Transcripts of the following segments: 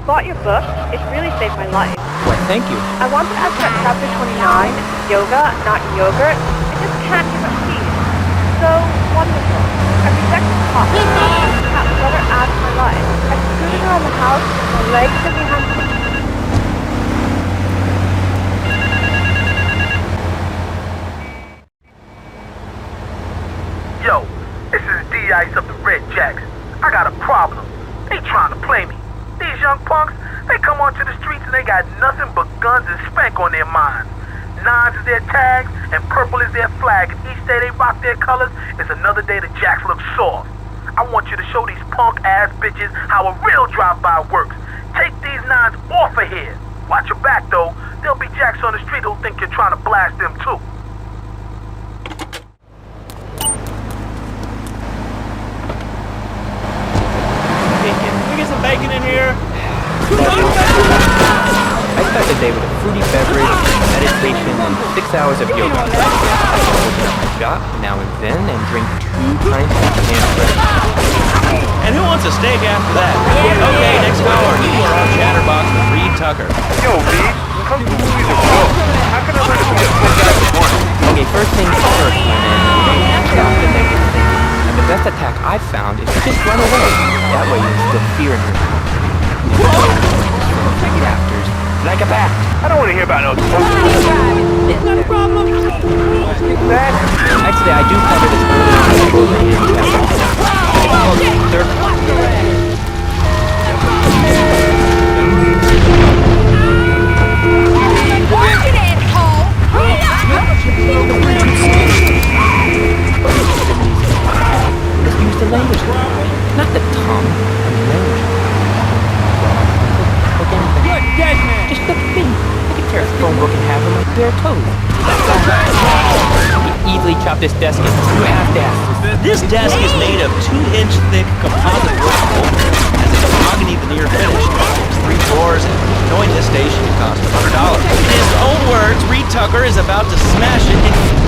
bought your book. It really saved my life. Why, thank you. I wanted to ask about chapter 29, yoga, not yogurt. I just can't give up peace. So wonderful. I reject the pop. That brother asked my life. I scooted around the house with my legs in behind me. Yo, this is D-Ice of the Red Jacks. I got a problem. They trying to play me. These young punks, they come onto the streets and they got nothing but guns and spank on their minds. Nines is their tags and purple is their flag. And each day they rock their colors is another day the Jacks look soft. I want you to show these punk-ass bitches how a real drive-by works. Take these nines off of here. Watch your back, though. There'll be Jacks on the street who'll think you're trying to blast them, too. Bacon in here. I spent the day with a fruity beverage, meditation, and 6 hours of yoga. I open up my shop now and then and drink 2 pints of canned bread. And who wants a steak after that? Okay, next hour, you are on Chatterbox with Reed Tucker. Yo, B, come to movies or books. How can I learn to be a good guy for one? Okay, first things first, my man. Stop the negative thinking. And the best attack I've found is to just run away. That way you instill fear in your heart. Rafters, like a bat. I don't want to hear about no talk. Isn't that a problem? Actually, I do cover this Let's use the language, not the tongue. Dead man. Just look at me. I could tear a phone book in half with my bare toes. Easily chop this desk in 2 half-dasses. This desk is made of 2-inch thick composite wood. Has a mahogany veneer finish. It's 3 floors and join this station cost $100. In his own words, Reed Tucker is about to smash it in.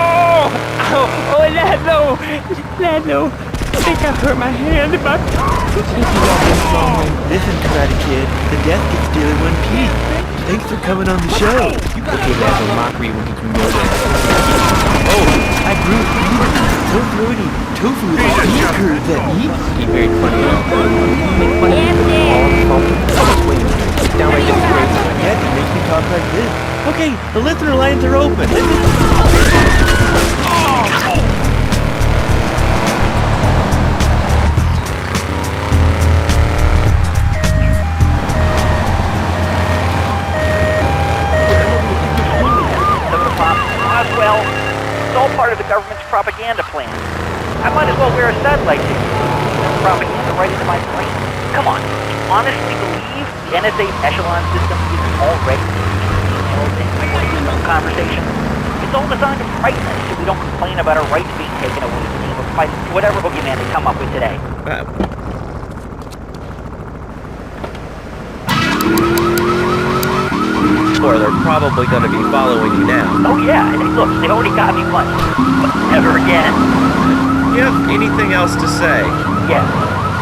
Oh, Lando, I think I hurt my hand, but... Listen, Karate Kid, the death gets still in one piece. Thanks for coming on the show. Okay, Lando, mockery will get you nowhere. Oh, I grew so floaty. Tofu is a meat curve that eats. Be very funny, though. Make fun of me for all faulty. Wait a minute, it's downright disgraceful. Yeah, it makes me talk like this. Okay, the listener lines are open. Well, it's all part of the government's propaganda plan. I might as well wear a satellite ticket. Propaganda right into my brain. Come on, you honestly believe the NSA echelon system is already conversation? It's all designed to frighten us so we don't complain about our rights being taken away in the name of fighting whatever boogeyman they come up with today. Or they're probably going to be following you now. Oh yeah, and look, they already got me once, but never again. You have anything else to say? Yes.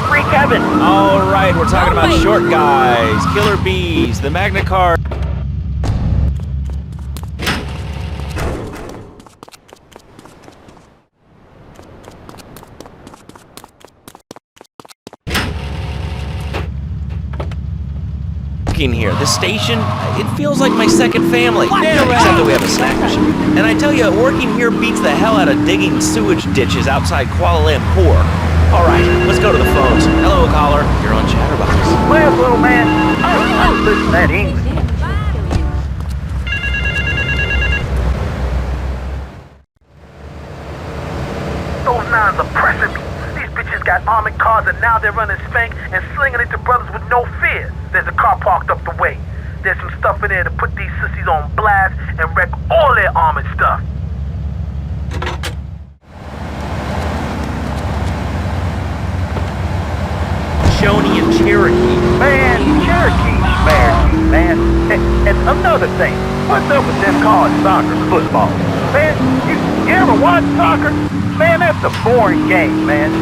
Free Kevin! All right, we're talking about short guys, killer bees, the Magna Carta. Here, the station, it feels like my second family. Except that we have a snack machine. And I tell you, working here beats the hell out of digging sewage ditches outside Kuala Lumpur. All right, let's go to the phones. Hello, caller. You're on Chatterbox. Well, little man, I'm losing that English. Those nines are pressing me. These bitches got armored cars and now they're running spank and slinging it to brothers with no fear. There's a car parked up the way. There's some stuff in there to put these sissies on blast and wreck all their armored stuff. Shawnee and Cherokee. Man, Cherokee's spared, man. And another thing, what's up with them calling soccer football? Man, you ever watch soccer? Man, that's a boring game, man.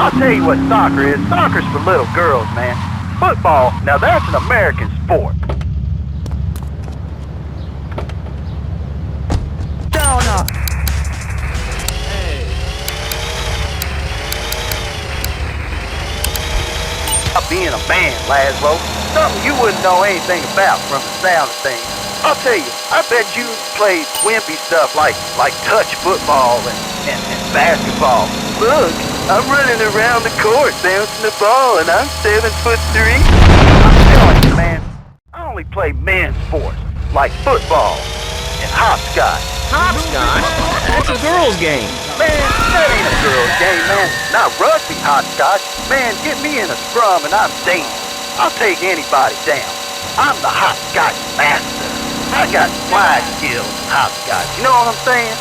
I'll tell you what soccer is. Soccer's for little girls, man. Football, now that's an American sport. Being a man, Laszlo, something you wouldn't know anything about from the sound of things. I'll tell you, I bet you played wimpy stuff like touch football and basketball. Look, I'm running around the court bouncing the ball and I'm 7'3". I'm telling you, man, I only play men's sports like football and hopscotch. Hopscotch? That's a girl's game. Man, that ain't a girl's game, man. Not rugby hopscotch. Man, get me in a scrum and I'm dangerous. I'll take anybody down. I'm the hopscotch master. I got slide skills in hopscotch. You know what I'm saying?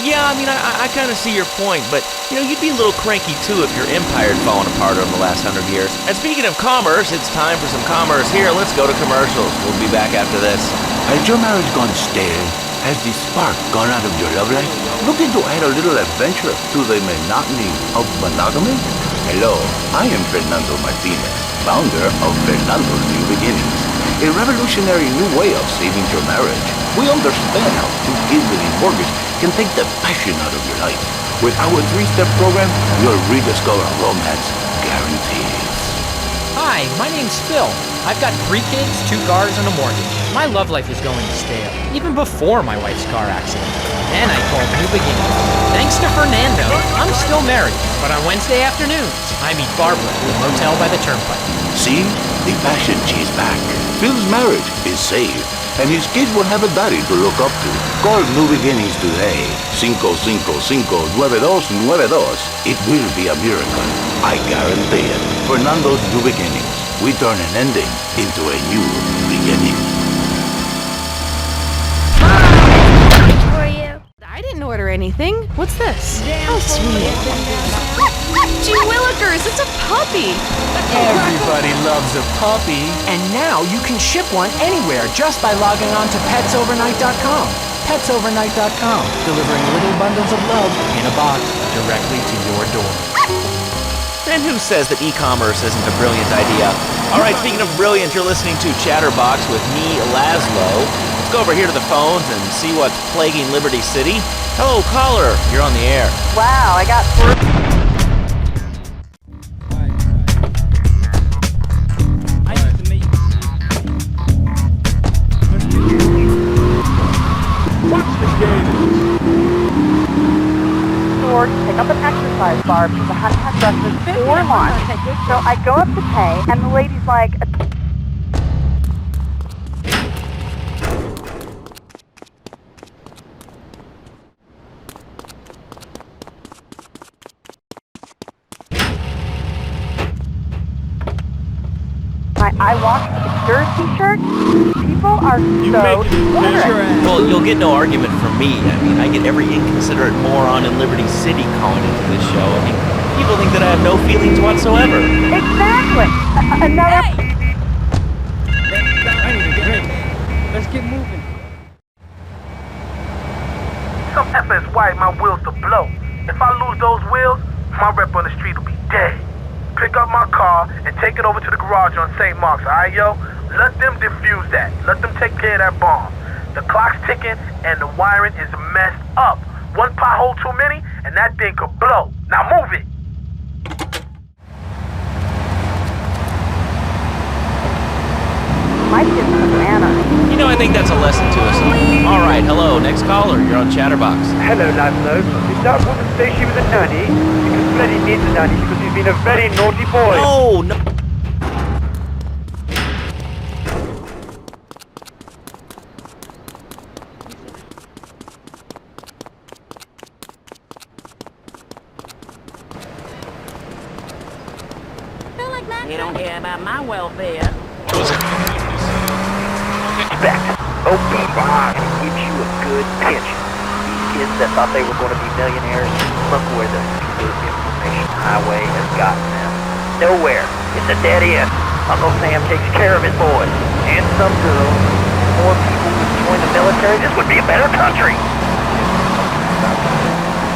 Yeah, I mean, I kind of see your point, but, you know, you'd be a little cranky, too, if your empire had fallen apart over the last 100 years. And speaking of commerce, it's time for some commerce. Here, let's go to commercials. We'll be back after this. Has your marriage gone stale? Has the spark gone out of your love life? Looking to add a little adventure to the monotony of monogamy? Hello, I am Fernando Martinez, founder of Fernando's New Beginnings, a revolutionary new way of saving your marriage. We understand how 2 kids with a mortgage can take the passion out of your life. With our 3-step program, you'll rediscover romance guaranteed. Hi, my name's Phil. I've got 3 kids, 2 cars, and a mortgage. My love life is going stale, even before my wife's car accident. Then I called New Beginnings. Thanks to Fernando, I'm still married, but on Wednesday afternoons, I meet Barbara at a motel by the turnpike. See? The passion she's back. Phil's marriage is saved, and his kids will have a daddy to look up to. Call New Beginnings today. 555-9292. It will be a miracle. I guarantee it. Fernando's New Beginnings. We turn an ending into a new beginning. For you. I didn't order anything. What's this? Oh, sweet. Gee willikers, it's a puppy. Everybody loves a puppy. And now you can ship one anywhere just by logging on to petsovernight.com. Petsovernight.com, delivering little bundles of love in a box directly to your door. And who says that e-commerce isn't a brilliant idea? All right, speaking of brilliant, you're listening to Chatterbox with me, Laszlo. Let's go over here to the phones and see what's plaguing Liberty City. Hello, caller. You're on the air. Wow, I got pick up an exercise bar because I hadn't had breakfast or lunch. So I go up to pay, and the lady's like, I watched the Stir t-shirt. People are so ignorant. Well, you'll get no argument from me. I mean, I get every inconsiderate moron in Liberty City calling into this show. I mean, people think that I have no feelings whatsoever. Exactly. Another... I need a drink. Let's get moving. Some FSY, my wheels to blow. If I lose those wheels, my rep on the street will be dead. Pick up my car and take it over to the garage on St. Mark's, alright, yo? Let them defuse that. Let them take care of that bomb. The clock's ticking and the wiring is messed up. One pothole too many and that thing could blow. Now move it. My kid's a banana. You know, I think that's a lesson to us all. All right, hello, next caller. You're on Chatterbox. Hello, Laszlo. Is that woman say she was a nanny? Because Freddy needs a nanny because he's been a very naughty boy. No, no. You don't care about my welfare. Respect. OBS gives you a good pension. These kids that thought they were going to be millionaires, look where the information highway has gotten them. Nowhere. It's a dead end. Uncle Sam takes care of his boys. And some girls. more people would join the military, this would be a better country.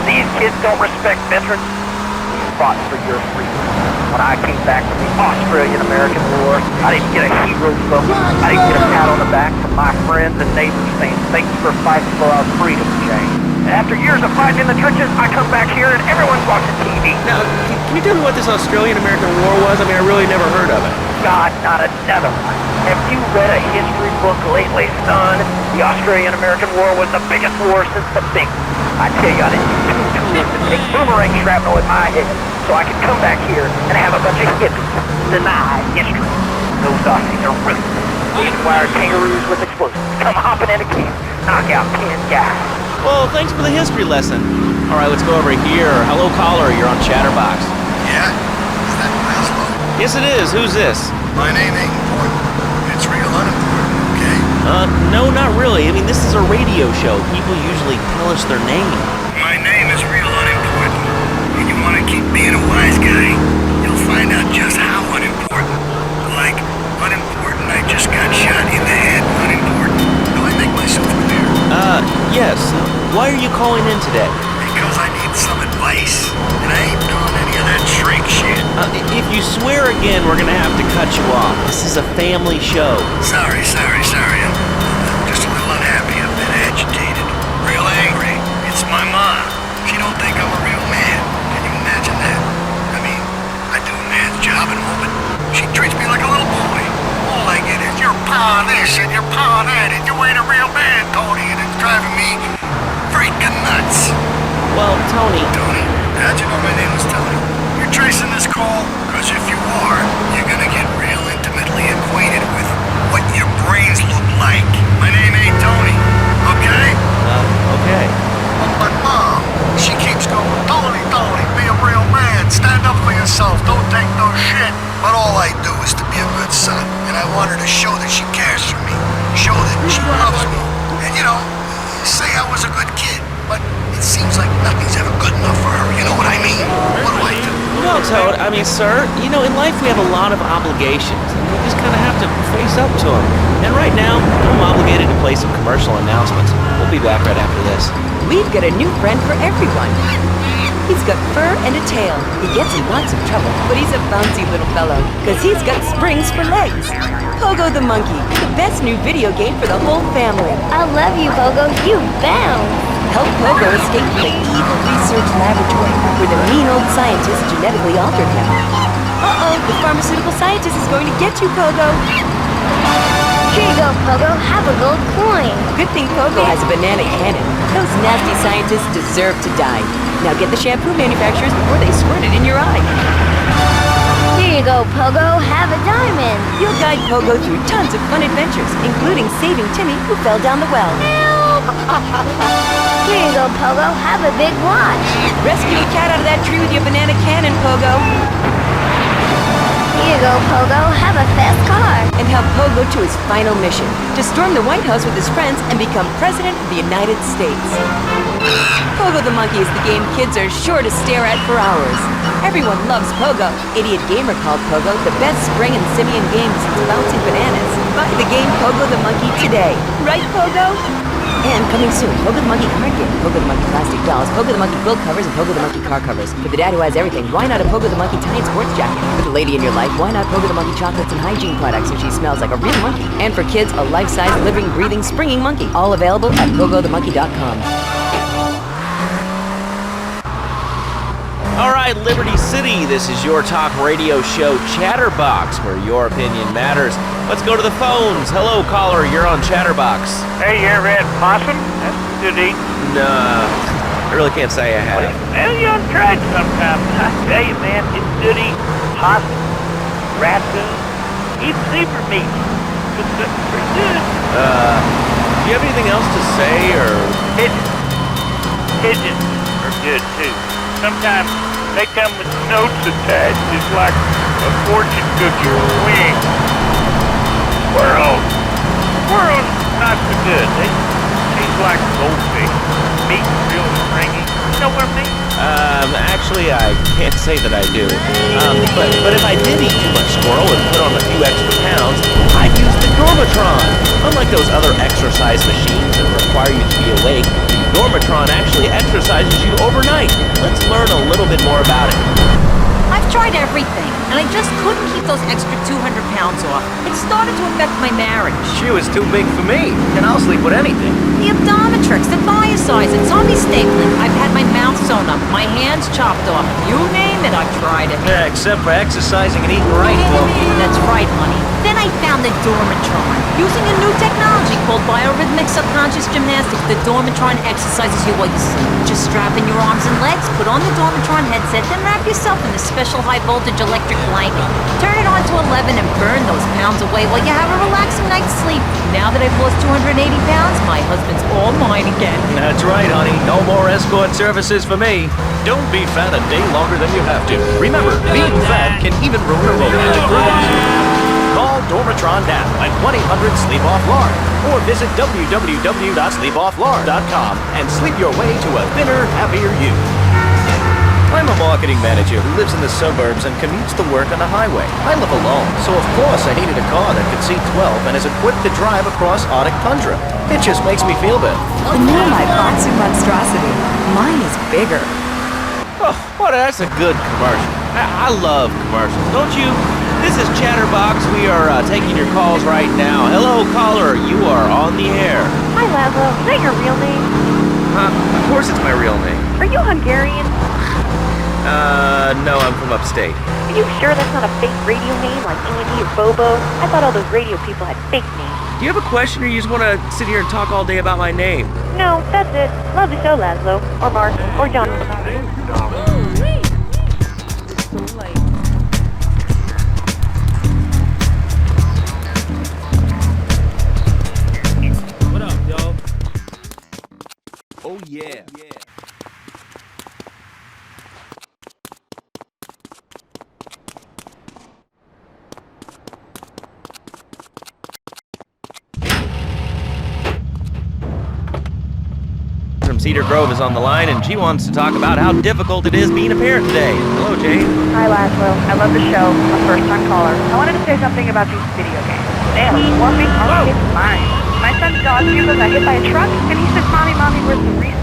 These kids don't respect veterans who fought for your freedom. When I came back from the Australian-American War, I didn't get a hero's vote. I didn't get a pat on the back from my friends and neighbors saying, thanks for fighting for our freedom, Jane. And after years of fighting in the trenches, I come back here and everyone's watching TV. Now, can you tell me what this Australian-American War was? I mean, I really never heard of it. God, not another one. Have you read a history book lately, son? The Australian-American War was the biggest war since the Big One. I tell you, I didn't use two tools to take boomerang shrapnel in my head so I could come back here and have a bunch of hippies deny history. Those Aussies are ruthless. They acquired kangaroos with explosives, come hopping in a camp, knock out 10 guys. Well, thanks for the history lesson. All right, let's go over here. Hello, caller. You're on Chatterbox. Yeah? Is that Laszlo? Yes, it is. Who's this? My name ain't important. It's real unimportant, okay? No, not really. I mean, this is a radio show. People usually tell us their name. My name is real unimportant. And you want to keep being a wise guy, you'll find out just how unimportant. Like, unimportant, I just got shot in the head. Unimportant. Do I make myself clear? Yes. Why are you calling in today? Because I need some advice. And I ain't doing any of that shrink shit. If you swear again, we're gonna have to cut you off. This is a family show. Sorry. I'm just a little unhappy. I've been agitated. Real angry. It's my mom. She don't think I'm a real man. Can you imagine that? I mean, I do a man's job at home, but she treats me like a little boy. All I get is your pa this and your pa that, and you ain't a real man, Tony, and it's driving me freaking nuts. Well, Tony. Tony? How'd you know my name was Tony? You're tracing this call? Because if you are, you're gonna get real intimately acquainted with what your brains look like. My name ain't Tony, okay? Okay. But Mom, she keeps going, Tony, be a real man. Stand up for yourself. Don't take no shit. But all I do is to be a good son. And I want her to show that she cares for me. Show that she loves me. And you know, say I was a good kid. But it seems like nothing's ever good enough for her. You know what I mean? What do I do? Well, Toad, I mean, sir, you know, in life we have a lot of obligations, and we just kind of have to face up to them. And right now, I'm obligated to play some commercial announcements. We'll be back right after this. We've got a new friend for everyone. He's got fur and a tail. He gets in lots of trouble, but he's a bouncy little fellow, because he's got springs for legs. Pogo the Monkey, the best new video game for the whole family. I love you, Pogo. You bounce. Help Pogo escape from the evil research laboratory where the mean old scientist genetically altered him. Uh-oh, the pharmaceutical scientist is going to get you, Pogo. Here you go, Pogo. Have a gold coin. Good thing Pogo has a banana cannon. Those nasty scientists deserve to die. Now get the shampoo manufacturers before they squirt it in your eye. Here you go, Pogo. Have a diamond. You'll guide Pogo through tons of fun adventures, including saving Timmy, who fell down the well. Here you go, Pogo. Have a big watch. Rescue a cat out of that tree with your banana cannon, Pogo. Here you go, Pogo. Have a fast car. And help Pogo to his final mission, to storm the White House with his friends and become President of the United States. Pogo the Monkey is the game kids are sure to stare at for hours. Everyone loves Pogo. Idiot Gamer called Pogo the best spring and simian game since bouncing bananas. Buy the game Pogo the Monkey today. Right, Pogo? And coming soon, Pogo the Monkey card game, Pogo the Monkey plastic dolls, Pogo the Monkey quilt covers, and Pogo the Monkey car covers. For the dad who has everything, why not a Pogo the Monkey tie and sports jacket? For the lady in your life, why not Pogo the Monkey chocolates and hygiene products so she smells like a real monkey? And for kids, a life-size, living, breathing, springing monkey. All available at PogoTheMonkey.com. All right, Liberty City, this is your talk radio show Chatterbox, where your opinion matters. Let's go to the phones. Hello, caller, you're on Chatterbox. Hey, you ever had possum? That's good eating. Nah, I really can't say I have. Well, you ought to try it sometime. I tell you, man, it's good eating. Possum, raccoon, even zebra meat. It's pretty good. Do you have anything else to say, or? Pigeons are good, too. Sometimes they come with notes attached, just like a fortune cookie or a wing. Squirrels not so good. They taste like goldfish. Meat real stringy. You know what I mean? Actually, I can't say that I do. But if I did eat too much squirrel and put on a few extra pounds, I'd use the Dormatron. Unlike those other exercise machines that require you to be awake, the Dormatron actually exercises you overnight. Let's learn a little bit more about it. I've tried everything, and I just couldn't keep those extra 200 pounds off. It started to affect my marriage. She was too big for me, and I'll sleep with anything. The Abdometrix, the Biosize, the tummy stapling. I've had my mouth sewn up, my hands chopped off. You name it, I've tried it. Yeah, except for exercising and eating right, Wilkie. That's right, honey. Then I found the Dormatron. Using a new technology called biorhythmic subconscious gymnastics, the Dormatron exercises you while you sleep. Just strap in your arms and legs, put on the Dormatron headset, then wrap yourself in the special high-voltage electric blanket. Turn it on to 11 and burn those pounds away while you have a relaxing night's sleep. Now that I've lost 280 pounds, my husband's all mine again. That's right, honey. No more escort services for me. Don't be fat a day longer than you have to. Remember, being fat can even ruin a romantic cruise. Call Dormatron now at 1-800-SLEEP-OFF-LARD or visit www.sleepofflard.com and sleep your way to a thinner, happier you. I'm a marketing manager who lives in the suburbs and commutes to work on the highway. I live alone, so of course I needed a car that could seat 12 and is equipped to drive across Arctic tundra. It just makes me feel better. The new Batsu monstrosity. Mine is bigger. Oh, well, that's a good commercial. I love commercials, don't you? This is Chatterbox. We are taking your calls right now. Hello, caller. You are on the air. Hi, Laszlo. Is that your real name? Of course it's my real name. Are you Hungarian? No, I'm from upstate. Are you sure that's not a fake radio name like Andy or Bobo? I thought all those radio people had fake names. Do you have a question, or you just want to sit here and talk all day about my name? No, that's it. Love the show, Laszlo. Or Mark. Or John. What up, y'all? Oh, yeah. From Cedar Grove is on the line, and she wants to talk about how difficult it is being a parent today. Hello, Jane. Hi, Laszlo. I love the show. I'm a first-time caller. I wanted to say something about these video games. They are warping our kids' minds. My son's dog Hugo got hit by a truck, and he said, Mommy, where's the reason?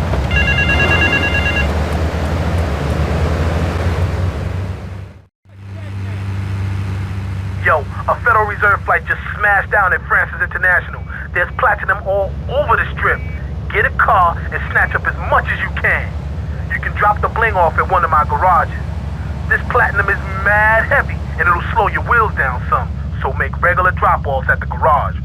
Yo, a Federal Reserve flight just smashed down at Francis International. There's platinum all over the strip. Get a car and snatch up as much as you can. You can drop the bling off at one of my garages. This platinum is mad heavy, and it'll slow your wheels down some, so make regular drop-offs at the garage.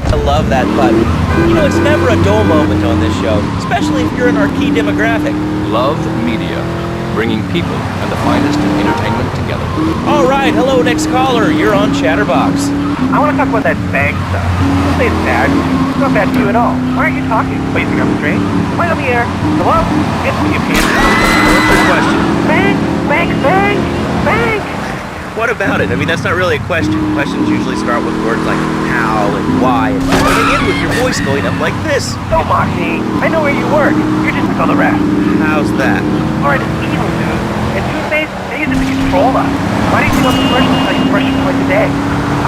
I love that button. You know, it's never a dull moment on this show, especially if you're in our key demographic. Love Media, bringing people and the finest in entertainment together. All right, hello, next caller. You're on Chatterbox. I want to talk about that bang stuff. Don't say it's bad. It's not bad to you at all. Why aren't you talking? Oh, you think I'm strange? Wait on the air. Hello? Answer me, you can't. What's your question? Bang! Bang! Bang! Bang! What about it? I mean, that's not really a question. Questions usually start with words like how and why, and they end with your voice going up like this. Don't mock me. I know where you work. You're just like all the rest. How's that? Alright, it's evil, dude. And toothpaste, they use it to control us. Why do you think all the commercials tell you to brush your twice a day?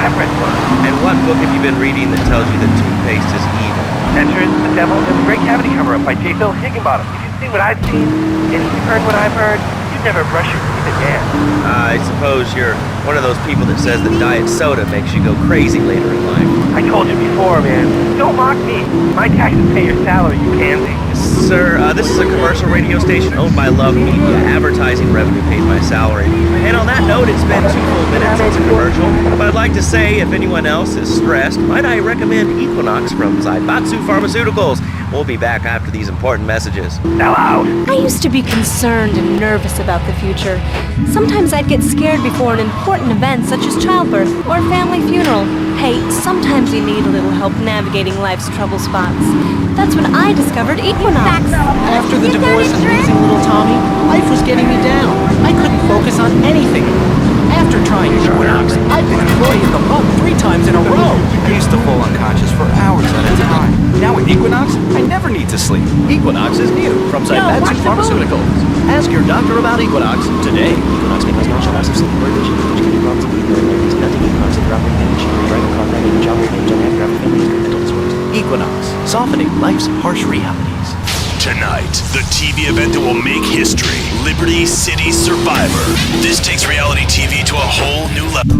I've read books. And what book have you been reading that tells you that toothpaste is evil? Tetris, The Devil, and The Great Cavity Cover-Up by J. Phil Higginbottom. If you've seen what I've seen, and you've heard what I've heard, you'd never brush your teeth again. I suppose you're one of those people that says that diet soda makes you go crazy later in life. I told you before, man. Don't mock me. My taxes pay your salary, you pansy. Sir, this is a commercial radio station owned by Love Media. Advertising revenue pays my salary. And on that note, it's been 2 full minutes since a commercial. But I'd like to say, if anyone else is stressed, might I recommend Equinox from Zaibatsu Pharmaceuticals. We'll be back after these important messages. Now out. I used to be concerned and nervous about the future. Sometimes I'd get scared before an important event such as childbirth or a family funeral. Hey, sometimes you need a little help navigating life's trouble spots. That's when I discovered Equinox. After the divorce and losing little Tommy, life was getting me down. I couldn't focus on anything. After trying Equinox, I've been employee of the month 3 times in a row. I used to fall unconscious for hours at a time. Now with Equinox, I never need to sleep. Equinox is new from Zymatsu Pharmaceuticals. Ask your doctor about Equinox today. Equinox may cause nausea, loss of sleep, blurred vision, which can be problems with breathing. There is nothing Equinox and dropping damage. Driving car driving, child rape, don't have graphic families, mental disorders. Equinox, softening life's harsh realities. Tonight, the TV event that will make history, Liberty City Survivor. This takes reality TV to a whole new level.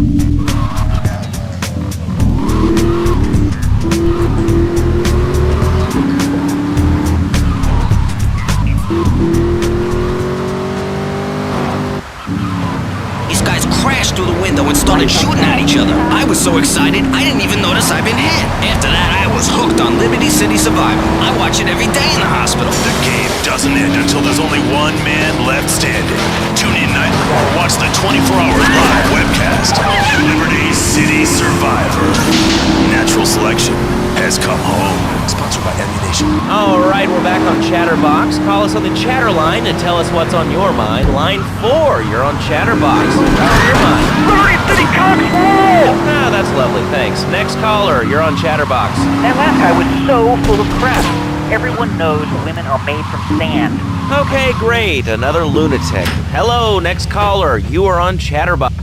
These guys crashed through the window and started shooting at each other. I was so excited, I didn't even notice I'd been hit. After that, I was hooked on Liberty City Survivor. I watch it every day in the hospital. The game doesn't end until there's only one man left standing. Tune in nightly or watch the 24-hour live webcast. Liberty City Survivor. Natural selection has come home. Sponsored by Ammu-Nation. All right, we're back on Chatterbox. Call us on the chatter line and tell us what's on your mind. Line 4, you're on Chatterbox. What's on your mind? Liberty City Cops! Ah, that's lovely, thanks. Next caller, you're on Chatterbox. That last guy was so full of crap. Everyone knows women are made from sand. Okay, great. Another lunatic. Hello, next caller. You are on Chatterbox.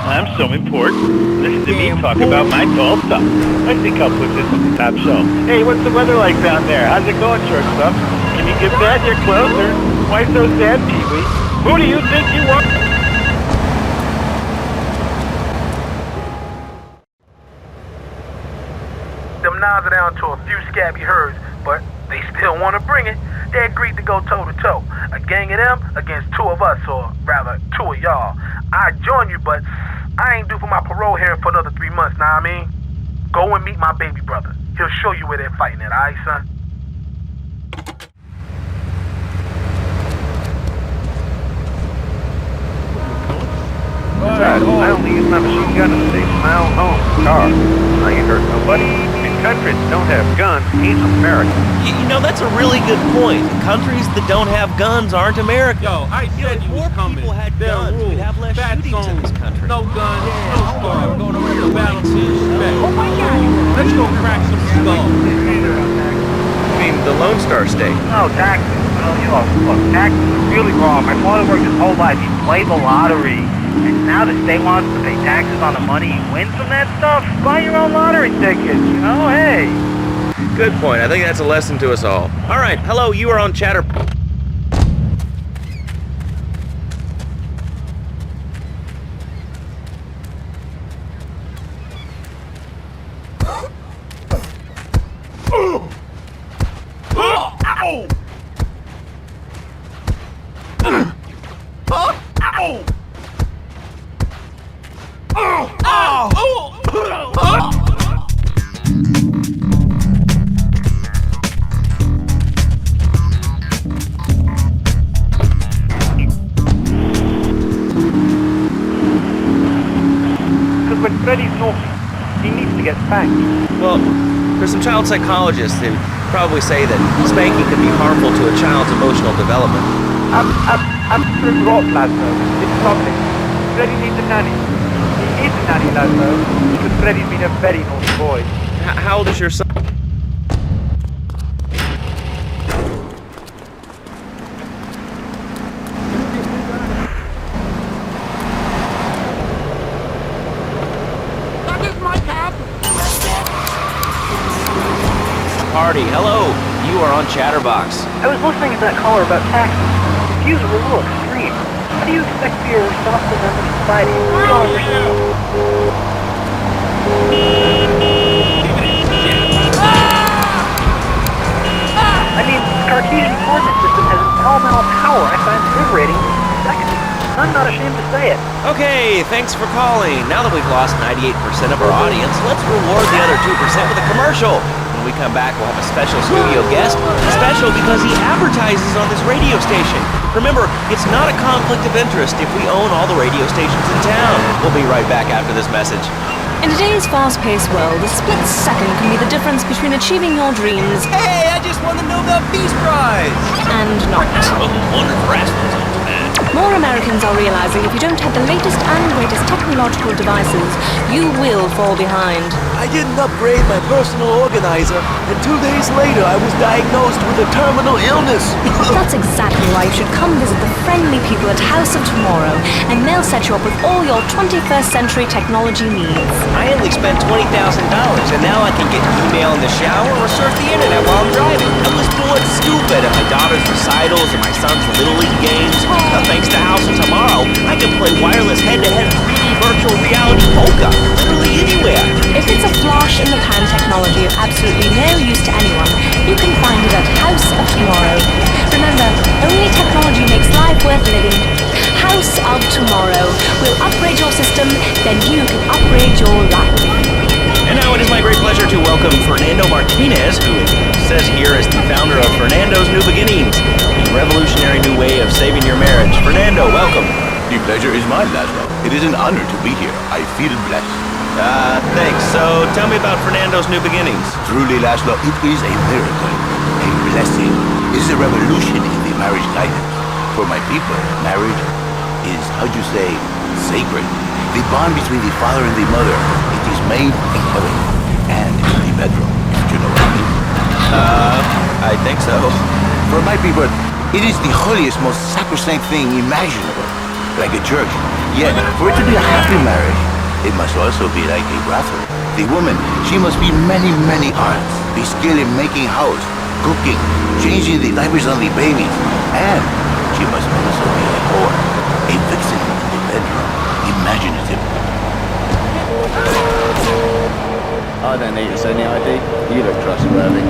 I'm so important. Listen to me talk about my tall stuff. I think I'll put this on the top shelf. Hey, what's the weather like down there? How's it going, shortstop? Can you get that? You're closer. Why so sad, Pee-wee? Who do you think you are? Them knives are down to a few scabby herds, but they still want to bring it. They agreed to go toe-to-toe. A gang of them against 2 of us, or rather, 2 of y'all. I'd join you, but I ain't due for my parole here for another 3 months, know what I mean? Go and meet my baby brother. He'll show you where they're fighting at, alright, son? Besides, I only use my machine gun to save my own home, car. I ain't hurt nobody. And countries that don't have guns ain't America. You know, that's a really good point. Countries that don't have guns aren't America. Yo, I said you was coming. People had guns, we'd have less shootings in this country. No guns, no scar. We're going over to battle to respect. Oh my God! Let's go crack some skulls. I mean, the Lone Star State. No, taxes. Well, you know, look, taxes are really wrong. My father worked his whole life. He played the lottery. And now the state wants to pay taxes on the money he wins from that stuff. Buy your own lottery tickets, you know? Hey. Good point. I think that's a lesson to us all. All right, hello, you are on Chatter. When Freddy's naughty, he needs to get spanked. Well, there's some child psychologists who probably say that spanking can be harmful to a child's emotional development. I'm through rot, Laszlo. It's public. Freddy needs a nanny. He is a nanny, Laszlo, because Freddy's been a very naughty boy. How old is your son? Party, hello. You are on Chatterbox. I was listening to that caller about taxes. The views were a little extreme. How do you expect to be a responsible member of society? You don't understand. I mean, the Cartesian coordinate system has elemental power I find liberating sexy. I'm not ashamed to say it. Okay, thanks for calling. Now that we've lost 98% of our audience, let's reward the other 2% with a commercial. When we come back, we'll have a special studio guest. Special because he advertises on this radio station. Remember, it's not a conflict of interest if we own all the radio stations in town. We'll be right back after this message. In today's fast-paced world, a split second can be the difference between achieving your dreams Hey, I just won the Nobel Peace Prize! and not. Oh, wonderful rascals on demand. More Americans are realizing if you don't have the latest and greatest technological devices, you will fall behind. I didn't upgrade my personal organizer, and 2 days later I was diagnosed with a terminal illness. That's exactly why you should come visit the friendly people at House of Tomorrow, and they'll set you up with all your 21st century technology needs. I only spent $20,000, and now I can get email in the shower or surf the internet while I'm driving. I was bored stupid at my daughter's recitals and my son's Little League games. Now, thanks to House of Tomorrow, I can play wireless head-to-head 3D virtual reality polka literally anywhere. If it's a flash-in-the-pan technology of absolutely no use to anyone, you can find it at House of Tomorrow. Remember, only technology makes life worth living. House of Tomorrow will upgrade your system, then you can upgrade your life. And now it is my great pleasure to welcome Fernando Martinez, who says here is the founder of Fernando's New Beginnings, a revolutionary new way of saving your marriage. Fernando, welcome. The pleasure is mine, Laszlo. It is an honor to be here. I feel blessed. Thanks. So tell me about Fernando's New Beginnings. Truly, Laszlo, it is a miracle, a blessing. It is a revolution in the marriage guidance. For my people, marriage is, how'd you say, sacred. The bond between the father and the mother, it is made in heaven and in the bedroom, if you know what I mean. I think so. For my people, it is the holiest, most sacrosanct thing imaginable, like a church. Yet, for it to be a happy marriage, it must also be like a brothel. The woman, she must be many, many arts. Be skilled in making house, cooking, changing the diapers on the babies, and she must also be a whore, a vixen in the bedroom, imaginative. I don't need to send the ID. You look trustworthy.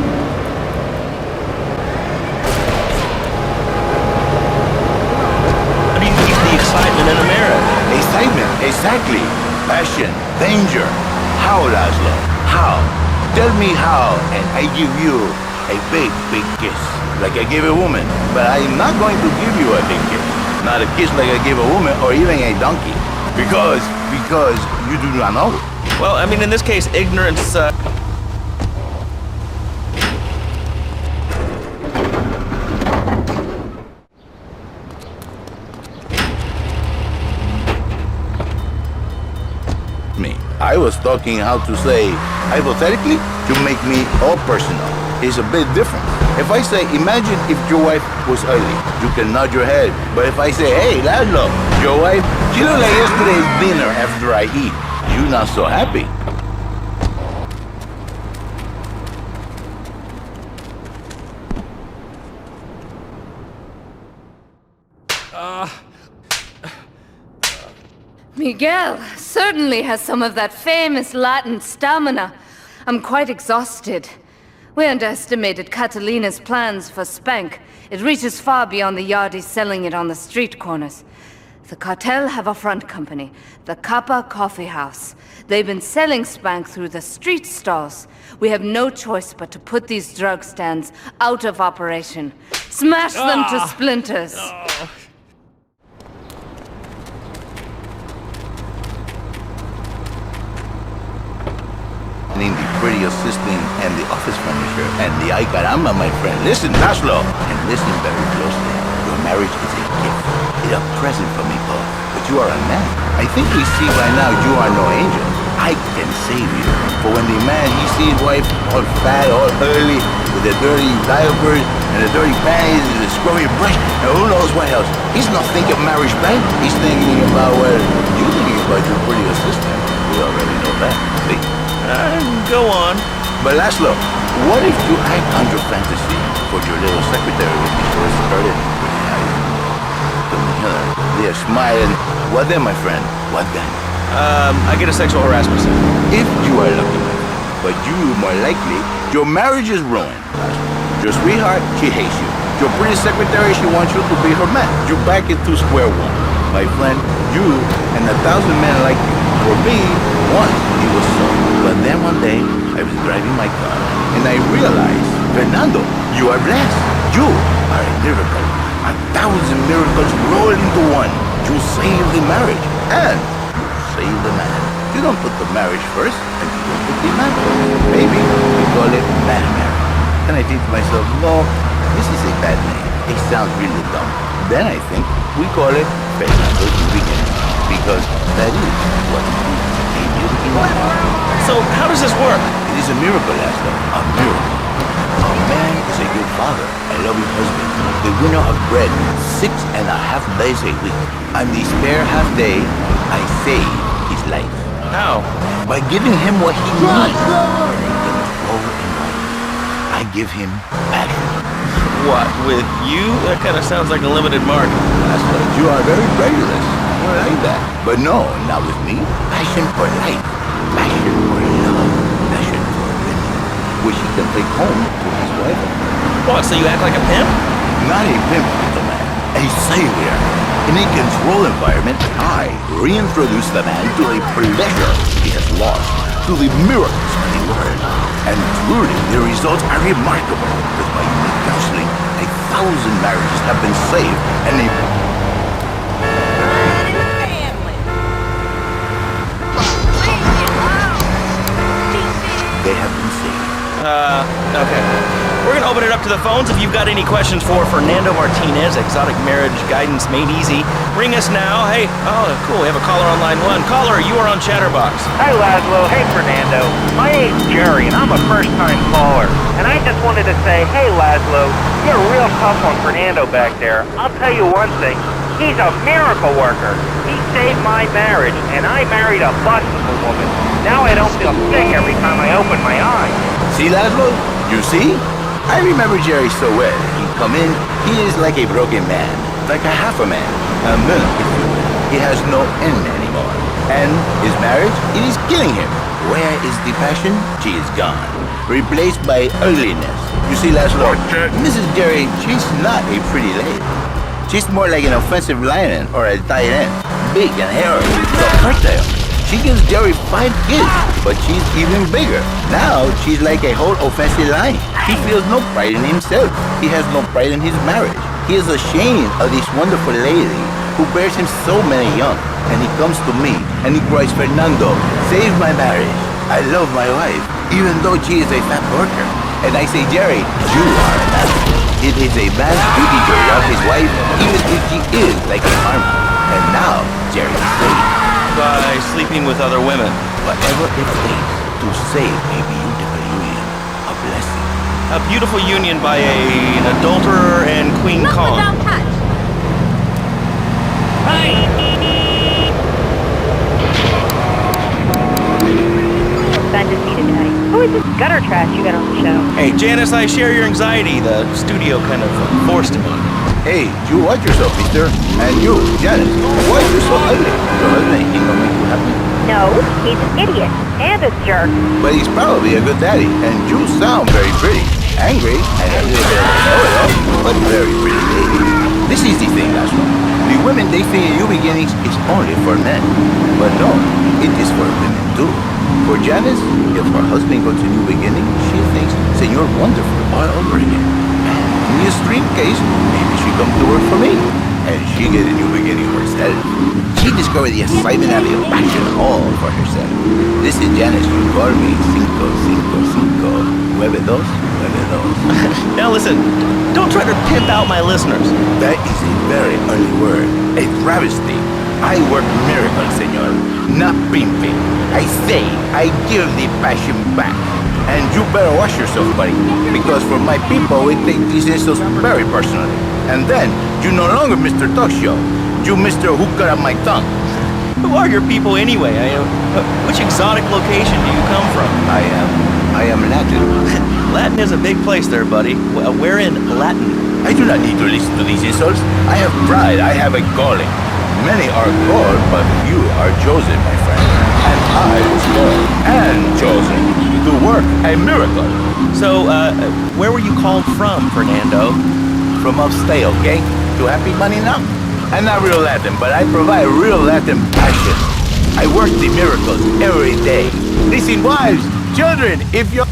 How do you keep the excitement in a marriage? Excitement, exactly. Passion, danger. How, Laszlo? How? Tell me how, and I give you a big, big kiss, like I gave a woman. But I am not going to give you a big kiss. Not a kiss like I gave a woman or even a donkey. Because you do not know. Well, I mean, in this case, ignorance, I was talking how to say, hypothetically, to make me all personal. It's a bit different. If I say, imagine if your wife was ugly, you can nod your head. But if I say, hey, Laszlo, your wife, she looked like yesterday's dinner after I eat, you're not so happy. Miguel certainly has some of that famous Latin stamina. I'm quite exhausted. We underestimated Catalina's plans for Spank. It reaches far beyond the yardies selling it on the street corners. The cartel have a front company, the Kappa Coffee House. They've been selling Spank through the street stalls. We have no choice but to put these drug stands out of operation. Smash them to splinters. In the pretty assistant and the office furniture and the ay caramba, my friend. Listen, Laszlo, and listen very closely. Your marriage is a gift. It's a present from me, both. But you are a man. I think we see by now you are no angel. I can save you. For when the man, he sees wife all fat, all early, with the dirty diapers and the dirty panties and the scrubby brush, and who knows what else. He's not thinking marriage bank. He's thinking about, well, you're thinking about your pretty assistant. We already know that. See? Go on. But Laszlo, what if you act on your fantasy for your little secretary with the short skirt and pretty eyes? They're smiling. What then, my friend? What then? I get a sexual harassment suit. If you are lucky, but you more likely, your marriage is ruined. Your sweetheart, she hates you. Your pretty secretary, she wants you to be her man. You're back into square one. My friend, you and 1,000 men like you. For me, once it was so. But then one day, I was driving my car, and I realized, Fernando, you are blessed. You are a miracle. 1,000 miracles roll into one. You save the marriage and you save the man. You don't put the marriage first and you don't put the man first. Maybe we call it man marriage. And I think to myself, no, this is a bad name. It sounds really dumb. Then I think we call it Fernando Weekend because that is what it is. A beautiful. So how does this work? It is a miracle, Laszlo. A miracle. A man is a good father, a loving husband, the winner of bread 6.5 days a week. On the spare half day, I save his life. How? By giving him what he needs. I give him passion. What, with you? That kind of sounds like a limited market. That's right. You are very brainless. I like that. But no, not with me. Passion for life. Passion for love. Passion for women. Which he can take home to his wife. What, so you act like a pimp? Not a pimp, little man. A savior. In a controlled environment, I reintroduce the man to a pleasure he has lost, to the miracles of the world. And truly, the results are remarkable. With my unique counseling, 1,000 marriages have been saved, and they have been saved. Okay. We're gonna open it up to the phones. If you've got any questions for Fernando Martinez, Exotic Marriage Guidance Made Easy, ring us now. Hey, oh, cool, we have a caller on line 1. Caller, you are on Chatterbox. Hi, Laszlo. Hey, Fernando. My name's Jerry, and I'm a first-time caller. And I just wanted to say, hey, Laszlo, you're real tough on Fernando back there. I'll tell you one thing. He's a miracle worker. He saved my marriage, and I married a bustable woman. Now I don't feel sick every time I open my eyes. See, Laszlo? You see? I remember Jerry so well. He come in, he is like a broken man, like a half a man, a minute, if you will. He has no end anymore. And his marriage, it is killing him. Where is the passion? She is gone. Replaced by ugliness. You see, Laszlo, Mrs. Jerry, she's not a pretty lady. She's more like an offensive lion or a tight end. Big and hairy, so fertile. She gives Jerry 5 kids, but she's even bigger. Now, she's like a whole offensive lion. He feels no pride in himself. He has no pride in his marriage. He is ashamed of this wonderful lady who bears him so many young. And he comes to me and he cries, Fernando, save my marriage. I love my wife, even though she is a fat worker. And I say, Jerry, you are an asshole. It is a man's duty to love his wife, even if she is like a farmer. And now, Jerry is saved. By sleeping with other women. Whatever it takes to save a beautiful union. A blessing. A beautiful union by an adulterer and Queen Kong. Glad to see you today. Who is this gutter trash you got on the show? Hey, Janice, I share your anxiety. The studio kind of forced it on me. Hey, you watch yourself, mister. And you, Janice, why are you so ugly? Your husband, he don't make you happy? No, he's an idiot and a jerk. But he's probably a good daddy, and you sound very pretty. Angry, and a little bit of a know-it-all, but very pretty lady. This is the thing, Laszlo. The women they think new beginnings is only for men. But no, it is for women too. For Janice, if her husband goes to new beginning, she thinks, Senor Wonderful all over again. In the extreme case, maybe she come to work for me, and she get a new beginning herself. She discovered the excitement and the passion all for herself. Listen, Janice, you call me 555 9292. Now listen, don't try to pimp out my listeners. That is a very ugly word, a travesty. I work miracles, senor, not pimping. I say, I give the passion back. And you better watch yourself, buddy, because for my people, we take these insults very personally. And then, you no longer Mr. Talk Show. You Mr. Who Cut Out My Tongue. Who are your people anyway? Which exotic location do you come from? I am Latin. Latin is a big place there, buddy. Where in Latin? I do not need to listen to these insults. I have pride. I have a calling. Many are called, but you are chosen, my friend. And I was called and chosen to work a miracle. So, where were you called from, Fernando? From upstate, okay? To happy money now? I'm not real Latin, but I provide real Latin passion. I work the miracles every day. Listen, wives, children, if you're...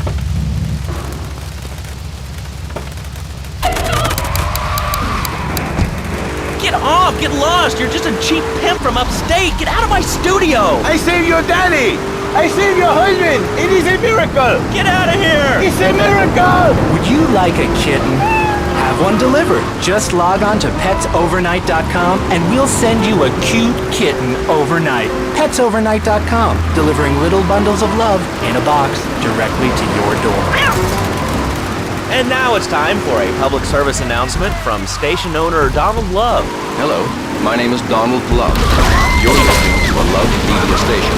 get lost. You're just a cheap pimp from upstate. Get out of my studio. I saved your daddy! I saved your husband! It is a miracle! Get out of here! It's a miracle! Would you like a kitten? Have one delivered. Just log on to petsovernight.com and we'll send you a cute kitten overnight. Petsovernight.com, delivering little bundles of love in a box directly to your door. And now it's time for a public service announcement from station owner Donald Love. Hello, my name is Donald Love. You're listening to a Love Media station.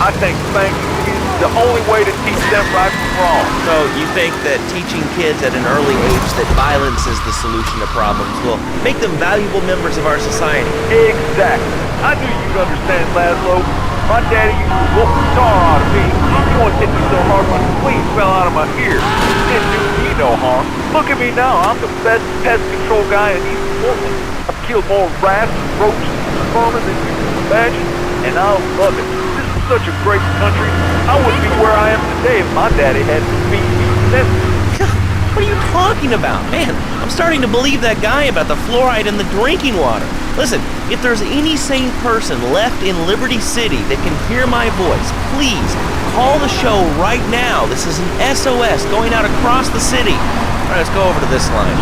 I think spanking is the only way to teach them right from wrong. So you think that teaching kids at an early age that violence is the solution to problems will make them valuable members of our society? Exactly. I knew you'd understand, Laszlo. My daddy used to whoop the tar out of me. He once hit me so hard my sleeve fell out of my ear. Didn't do me no harm. Look at me now. I'm the best pest control guy in East Portland. I've killed more rats, roaches, and vermin than you can imagine, and I love it. Such a great country. I wouldn't be where I am today if my daddy hadn't beat me senseless. What are you talking about? Man, I'm starting to believe that guy about the fluoride in the drinking water. Listen, if there's any sane person left in Liberty City that can hear my voice, please call the show right now. This is an SOS going out across the city. All right, let's go over to this line.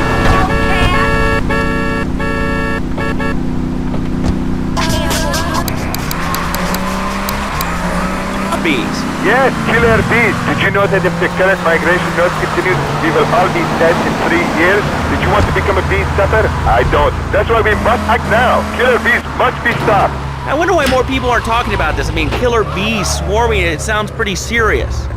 Bees. Yes, killer bees. Did you know that if the current migration rate continues, we will all be dead in 3 years? Did you want to become a bee stopper? I don't. That's why we must act now. Killer bees must be stopped. I wonder why more people are talking about this. I mean, killer bees swarming, it sounds pretty serious.